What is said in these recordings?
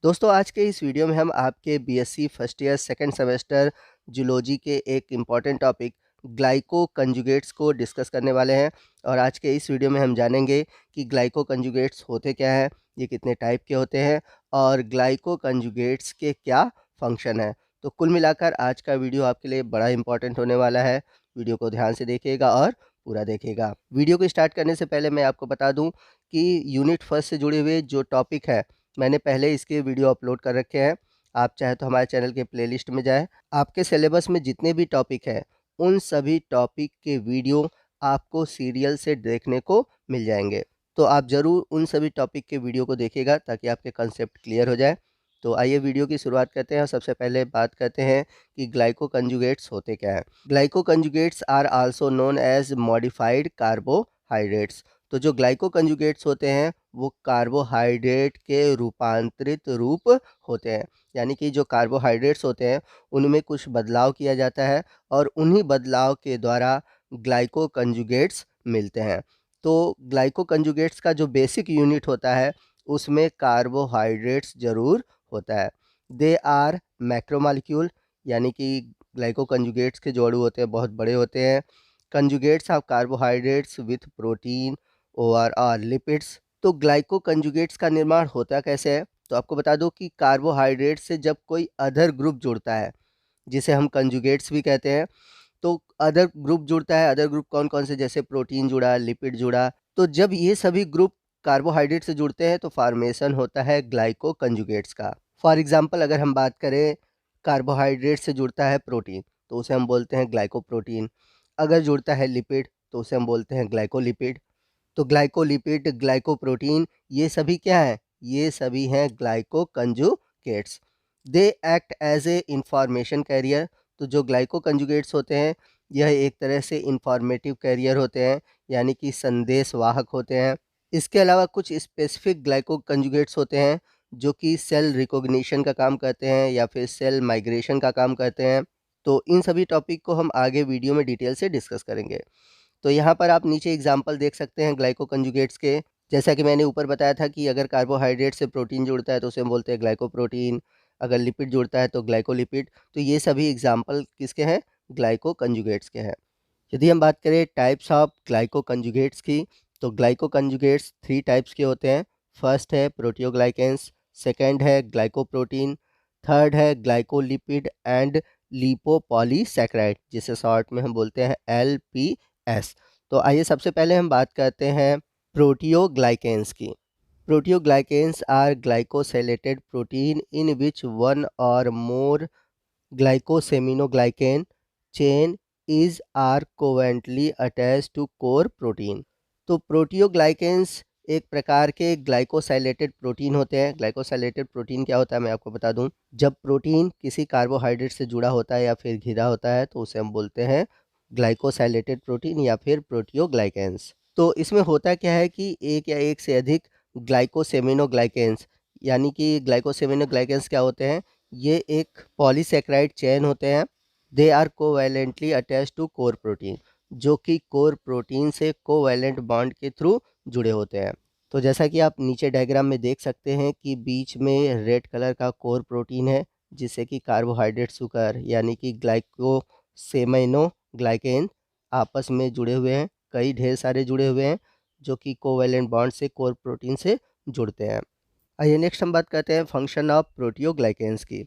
दोस्तों आज के इस वीडियो में हम आपके BSc first year second semester zoology के एक इम्पॉर्टेंट टॉपिक ग्लाइको कंजुगेट्स को डिस्कस करने वाले हैं। और आज के इस वीडियो में हम जानेंगे कि ग्लाइको कंजुगेट्स होते क्या हैं, ये कितने टाइप के होते हैं और ग्लाइको कंजुगेट्स के क्या फंक्शन है। तो कुल मिलाकर आज का वीडियो आपके लिए बड़ा इंपॉर्टेंट होने वाला है। वीडियो को ध्यान से देखिएगा और पूरा देखिएगा। वीडियो को स्टार्ट करने से पहले मैं आपको बता दूं कि यूनिट फर्स्ट से जुड़े हुए जो टॉपिक है मैंने पहले इसके वीडियो अपलोड कर रखे हैं। आप चाहे तो हमारे चैनल के प्लेलिस्ट में जाएं। आपके सिलेबस में जितने भी टॉपिक हैं उन सभी टॉपिक के वीडियो आपको सीरियल से देखने को मिल जाएंगे। तो आप ज़रूर उन सभी टॉपिक के वीडियो को देखिएगा ताकि आपके कंसेप्ट क्लियर हो जाए। तो आइए वीडियो की शुरुआत करते हैं और सबसे पहले बात करते हैं कि ग्लाइको कंजुगेट्स होते क्या हैं। Glycoconjugates are also known as modified carbohydrates. तो जो ग्लाइको कंजुगेट्स होते हैं वो कार्बोहाइड्रेट के रूपांतरित रूप होते हैं। यानी कि जो कार्बोहाइड्रेट्स होते हैं उनमें कुछ बदलाव किया जाता है और उन्हीं बदलाव के द्वारा ग्लाइको कंजुगेट्स मिलते हैं। तो ग्लाइको कंजुगेट्स का जो बेसिक यूनिट होता है उसमें कार्बोहाइड्रेट्स ज़रूर होता है। दे आर मैक्रोमॉलिक्यूल, यानी कि ग्लाइको कंजुगेट्स के जो अणु होते हैं बहुत बड़े होते हैं। Conjugates of carbohydrates with protein और लिपिड्स। तो ग्लाइको कंजुगेट्स का निर्माण होता कैसे है, तो आपको बता दो कि कार्बोहाइड्रेट से जब कोई अदर ग्रुप जुड़ता है जिसे हम कंजुगेट्स भी कहते हैं, तो अदर ग्रुप जुड़ता है। अदर ग्रुप कौन कौन से, जैसे प्रोटीन जुड़ा, लिपिड जुड़ा। तो जब ये सभी ग्रुप कार्बोहाइड्रेट से जुड़ते हैं तो फॉर्मेशन होता है ग्लाइको कंजुगेट्स का। फॉर एग्जांपल अगर हम बात करें, कार्बोहाइड्रेट से जुड़ता है प्रोटीन तो उसे हम बोलते हैं ग्लाइकोप्रोटीन। अगर जुड़ता है लिपिड तो उसे हम बोलते हैं ग्लाइकोलिपिड। तो ग्लाइकोलिपिड, ग्लाइकोप्रोटीन, ये सभी क्या है, ये सभी हैं glycoconjugates. They act as a information carrier. तो जो ग्लाइको कंजुगेट्स होते हैं यह एक तरह से इंफॉर्मेटिव कैरियर होते हैं, यानी कि संदेश वाहक होते हैं। इसके अलावा कुछ स्पेसिफिक ग्लाइको कंजुगेट्स होते हैं जो कि सेल रिकॉग्निशन का काम करते हैं या फिर सेल माइग्रेशन का काम करते हैं। तो इन सभी टॉपिक को हम आगे वीडियो में डिटेल से डिस्कस करेंगे। तो यहाँ पर आप नीचे एग्जाम्पल देख सकते हैं ग्लाइको कंजुगेट्स के। जैसा कि मैंने ऊपर बताया था कि अगर कार्बोहाइड्रेट से प्रोटीन जुड़ता है तो उसे हम बोलते हैं ग्लाइकोप्रोटीन। अगर लिपिड जुड़ता है तो ग्लाइकोलिपिड। तो ये सभी एग्जाम्पल किसके हैं, ग्लाइको कंजुगेट्स के हैं। यदि हम बात करें टाइप्स ऑफ ग्लाइको कंजुगेट्स की, तो ग्लाइको कंजुगेट्स 3 टाइप्स के होते हैं। फर्स्ट है प्रोटियोग्लाइकेंस, सेकेंड है ग्लाइकोप्रोटीन, थर्ड है ग्लाइकोलिपिड एंड लिपोपॉलीसैकेराइड, जिसे शॉर्ट में हम बोलते हैं LPS। तो आइए सबसे पहले हम बात करते हैं प्रोटियोग्लाइकेंस की। Proteoglycans are glycosylated protein in which one or more glycosaminoglycan chain is are covalently attach to core protein. तो प्रोटियोग्लाइकेंस एक प्रकार के ग्लाइकोसाइलेटेड प्रोटीन होते हैं। ग्लाइकोसाइलेटेड प्रोटीन क्या होता है मैं आपको बता दूं, जब प्रोटीन किसी कार्बोहाइड्रेट से जुड़ा होता है या फिर घिरा होता है तो उसे हम बोलते हैं ग्लाइकोसाइलेटेड प्रोटीन या फिर प्रोटियोग्लाइकेंस। तो इसमें होता क्या है कि एक या एक से अधिक ग्लाइकोसेमिनोग्लाइकेंस, यानी कि ग्लाइकोसेमिनोग्लाइकेंस क्या होते हैं, ये एक पॉलीसेकेराइड चेन होते हैं। They are covalently attach to core protein, जो कि कोर प्रोटीन से कोवैलेंट बॉन्ड के थ्रू जुड़े होते हैं। तो जैसा कि आप नीचे डायग्राम में देख सकते हैं कि बीच में रेड कलर का कोर प्रोटीन है जिससे कि कार्बोहाइड्रेट सुकर यानी कि ग्लाइकोसेमिनोग्लाइकेन आपस में जुड़े हुए हैं, कई ढेर सारे जुड़े हुए हैं जो कि कोवैलेंट बॉन्ड से कोर प्रोटीन से जुड़ते हैं। आइए नेक्स्ट हम बात करते हैं फंक्शन ऑफ प्रोटियोग्लाइकेंस की।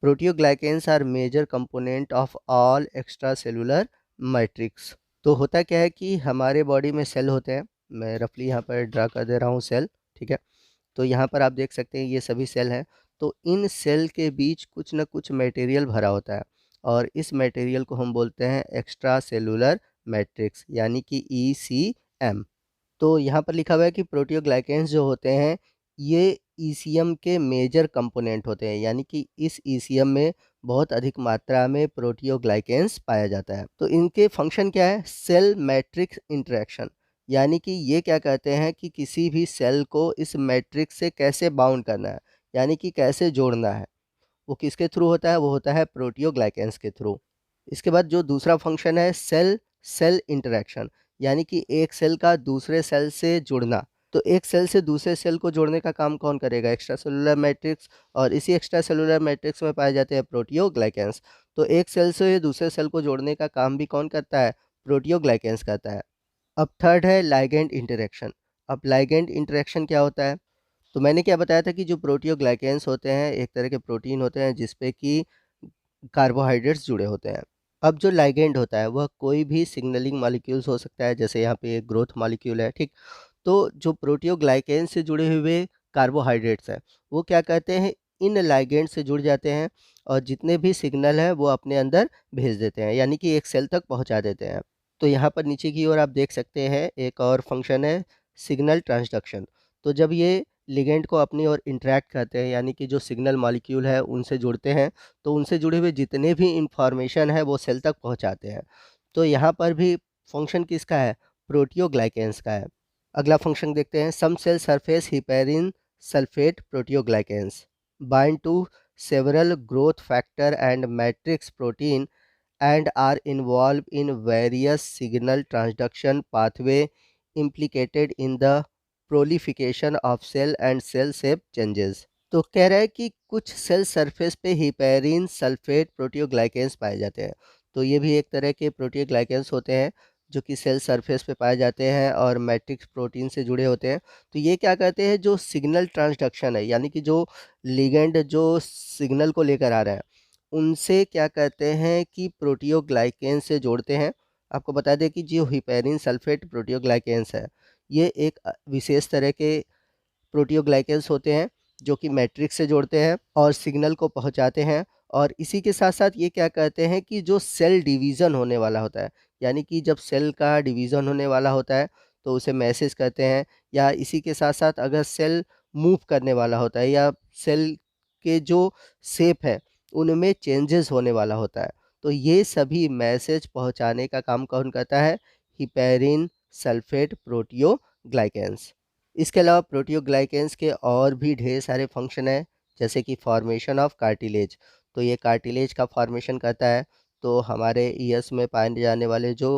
Proteoglycans are major component of all extracellular matrix. तो होता क्या है कि हमारे बॉडी में सेल होते हैं, मैं रफली यहाँ पर ड्रा कर दे रहा हूँ सेल, ठीक है। तो यहाँ पर आप देख सकते हैं ये सभी सेल हैं। तो इन सेल के बीच कुछ ना कुछ मटेरियल भरा होता है और इस मटेरियल को हम बोलते हैं एक्स्ट्रा सेलुलर मैट्रिक्स, यानी कि ECM। तो यहाँ पर लिखा हुआ है कि प्रोटियोग्लाइकेंस जो होते हैं ये ईसीएम के मेजर कंपोनेंट होते हैं, यानी कि इस ईसीएम में बहुत अधिक मात्रा में प्रोटियोग्लाइकेंस पाया जाता है। तो इनके फंक्शन क्या है, सेल मैट्रिक्स इंटरेक्शन, यानी कि ये क्या कहते हैं कि किसी भी सेल को इस मैट्रिक्स से कैसे बाउंड करना है, यानी कि कैसे जोड़ना है, वो किसके थ्रू होता है, वो होता है प्रोटियोग्लाइकेंस के थ्रू। इसके बाद जो दूसरा फंक्शन है सेल सेल इंटरेक्शन, यानी कि एक सेल का दूसरे सेल से जुड़ना, तो एक सेल से दूसरे सेल को जोड़ने का काम कौन करेगा? एक्स्ट्रा सेलुलर मैट्रिक्स, और इसी एक्स्ट्रा सेलुलर मैट्रिक्स में पाए जाते हैं प्रोटियोग्लाइकेंस। तो एक सेल से दूसरे सेल को जोड़ने का काम भी कौन करता है? प्रोटियोग्लाइकेंस करता है। अब थर्ड है लाइगेंड इंटरेक्शन। अब लाइगेंड इंटरेक्शन क्या होता है? तो मैंने क्या बताया था कि जो प्रोटियोग्लाइकेंस होते हैं एक तरह के प्रोटीन होते हैं जिसपे कि कार्बोहाइड्रेट्स जुड़े होते हैं। अब जो लाइगेंड होता है वह कोई भी सिग्नलिंग मॉलिक्यूल्स हो सकता है, जैसे यहाँ पे ग्रोथ मॉलिक्यूल है, ठीक। तो जो प्रोटियोग्लाइकेन से जुड़े हुए कार्बोहाइड्रेट्स हैं वो क्या कहते हैं, इन लाइगेंड से जुड़ जाते हैं और जितने भी सिग्नल हैं वो अपने अंदर भेज देते हैं, यानी कि एक सेल तक पहुंचा देते हैं। तो यहाँ पर नीचे की ओर आप देख सकते हैं एक और फंक्शन है, सिग्नल ट्रांसडक्शन। तो जब ये लिगेंड को अपनी ओर इंटरेक्ट करते हैं, यानी कि जो सिग्नल मॉलिक्यूल है उनसे जुड़ते हैं, तो उनसे जुड़े हुए जितने भी इंफॉर्मेशन है वो सेल तक पहुंचाते हैं। तो यहाँ पर भी फंक्शन किसका है? प्रोटियोग्लाइकेंस का है। अगला फंक्शन देखते हैं, some cell surface heparin sulfate proteoglycans bind to several growth factor and matrix protein and are involved in various signal transduction pathway implicated in the proliferation of cell and cell shape changes। तो कह रहा है कि कुछ cell surface पे heparin sulfate प्रोटियोग्लाइकेंस पाए जाते हैं। तो ये भी एक तरह के प्रोटियोग्लाइकेंस होते हैं जो कि सेल सरफेस पे पाए जाते हैं और मैट्रिक्स प्रोटीन से जुड़े होते हैं। तो ये क्या कहते हैं, जो सिग्नल ट्रांसडक्शन है, यानी कि जो लिगेंड जो सिग्नल को लेकर आ रहा है उनसे क्या कहते हैं कि प्रोटियोग्लाइकेंस से जोड़ते हैं। आपको बता दें कि जो हिपेरिन सल्फेट प्रोटियोग्लाइकेंस है ये एक विशेष तरह के प्रोटियोग्लाइकेंस होते हैं जो कि मैट्रिक्स से जोड़ते हैं और सिग्नल को पहुंचाते हैं। और इसी के साथ साथ ये क्या कहते हैं कि जो सेल डिवीज़न होने वाला होता है, यानी कि जब सेल का डिवीज़न होने वाला होता है तो उसे मैसेज कहते हैं, या इसी के साथ साथ अगर सेल मूव करने वाला होता है या सेल के जो शेप है उनमें चेंजेस होने वाला होता है, तो ये सभी मैसेज पहुंचाने का काम कौन करता है? Heparin sulfate proteoglycans. इसके अलावा प्रोटियोग्लाइकेंस के और भी ढेर सारे फंक्शन हैं, जैसे कि फॉर्मेशन ऑफ कार्टिलेज। तो ये कार्टिलेज का फॉर्मेशन करता है। तो हमारे ईयर्स में पाए जाने वाले जो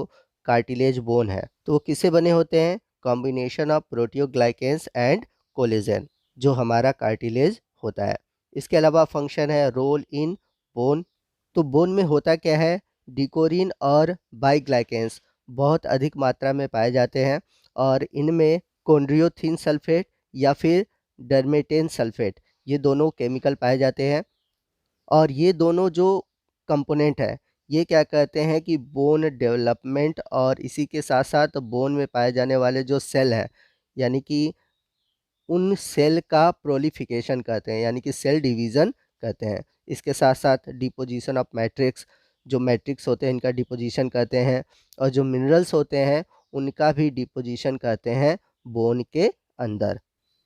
कार्टिलेज बोन है तो वो किससे बने होते हैं? कॉम्बिनेशन ऑफ प्रोटियोग्लाइकेंस एंड कोलेजन जो हमारा कार्टिलेज होता है। इसके अलावा फंक्शन है रोल इन बोन। तो बोन में होता क्या है? डिकोरिन और बाइग्लाइकेंस बहुत अधिक मात्रा में पाए जाते हैं और इनमें कॉन्ड्रियोथिन सल्फेट या फिर डर्मेटेन सल्फेट ये दोनों केमिकल पाए जाते हैं। और ये दोनों जो कंपोनेंट है ये क्या कहते हैं कि बोन डेवलपमेंट और इसी के साथ साथ बोन में पाए जाने वाले जो सेल हैं, यानी कि उन सेल का प्रोलिफिकेशन कहते हैं, यानी कि सेल डिवीज़न कहते हैं। इसके साथ साथ डिपोजिशन ऑफ मैट्रिक्स, जो मैट्रिक्स होते हैं इनका डिपोजिशन कहते हैं, और जो मिनरल्स होते हैं उनका भी डिपोजिशन कहते हैं बोन के अंदर।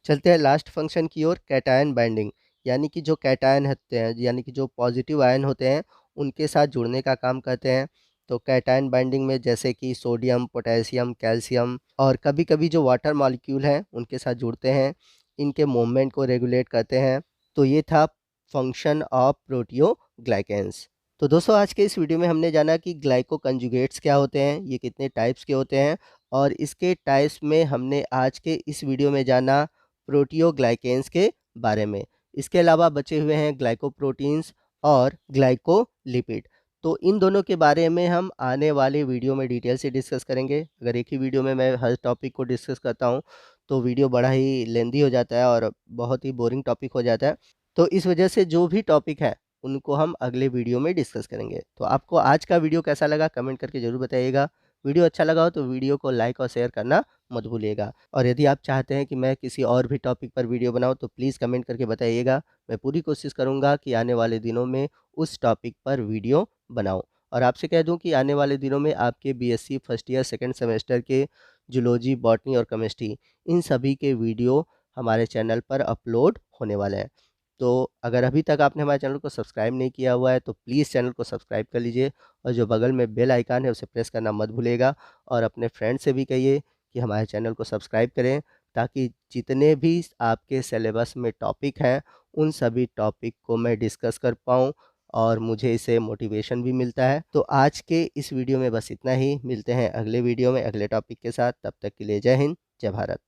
चलते हैं लास्ट फंक्शन की ओर, कैटायन बाइंडिंग, यानी कि जो कैटायन होते हैं यानी कि जो पॉजिटिव आयन होते हैं उनके साथ जुड़ने का काम करते हैं। तो कैटायन बाइंडिंग में जैसे कि सोडियम, पोटेशियम, कैल्शियम और कभी-कभी जो वाटर मॉलिक्यूल हैं उनके साथ जुड़ते हैं, इनके मूवमेंट को रेगुलेट करते हैं। तो ये था फंक्शन ऑफ प्रोटियोग्लाइकेंस। तो दोस्तों आज के इस वीडियो में हमने जाना कि ग्लाइको कंजुगेट्स क्या होते हैं, ये कितने टाइप्स के होते हैं, और इसके टाइप्स में हमने आज के इस वीडियो में जाना प्रोटियोग्लाइकेंस के बारे में। इसके अलावा बचे हुए हैं ग्लाइकोप्रोटीन्स और ग्लाइकोलिपिड। तो इन दोनों के बारे में हम आने वाले वीडियो में डिटेल से डिस्कस करेंगे। अगर एक ही वीडियो में मैं हर टॉपिक को डिस्कस करता हूँ तो वीडियो बड़ा ही लेंदी हो जाता है और बहुत ही बोरिंग टॉपिक हो जाता है। तो इस वजह से जो भी टॉपिक है उनको हम अगले वीडियो में डिस्कस करेंगे। तो आपको आज का वीडियो कैसा लगा कमेंट करके ज़रूर बताइएगा। वीडियो अच्छा लगा हो तो वीडियो को लाइक और शेयर करना मत भूलिएगा। और यदि आप चाहते हैं कि मैं किसी और भी टॉपिक पर वीडियो बनाऊं तो प्लीज़ कमेंट करके बताइएगा। मैं पूरी कोशिश करूंगा कि आने वाले दिनों में उस टॉपिक पर वीडियो बनाऊं। और आपसे कह दूं कि आने वाले दिनों में आपके BSc first year second semester के जूलॉजी, बॉटनी और केमिस्ट्री इन सभी के वीडियो हमारे चैनल पर अपलोड होने वाले हैं। तो अगर अभी तक आपने हमारे चैनल को सब्सक्राइब नहीं किया हुआ है तो प्लीज़ चैनल को सब्सक्राइब कर लीजिए और जो बगल में बेल आइकन है उसे प्रेस करना मत भूलिएगा। और अपने फ्रेंड से भी कहिए कि हमारे चैनल को सब्सक्राइब करें ताकि जितने भी आपके सिलेबस में टॉपिक हैं उन सभी टॉपिक को मैं डिस्कस कर पाऊँ और मुझे इससे मोटिवेशन भी मिलता है। तो आज के इस वीडियो में बस इतना ही। मिलते हैं अगले वीडियो में अगले टॉपिक के साथ। तब तक के लिए जय हिंद, जय भारत।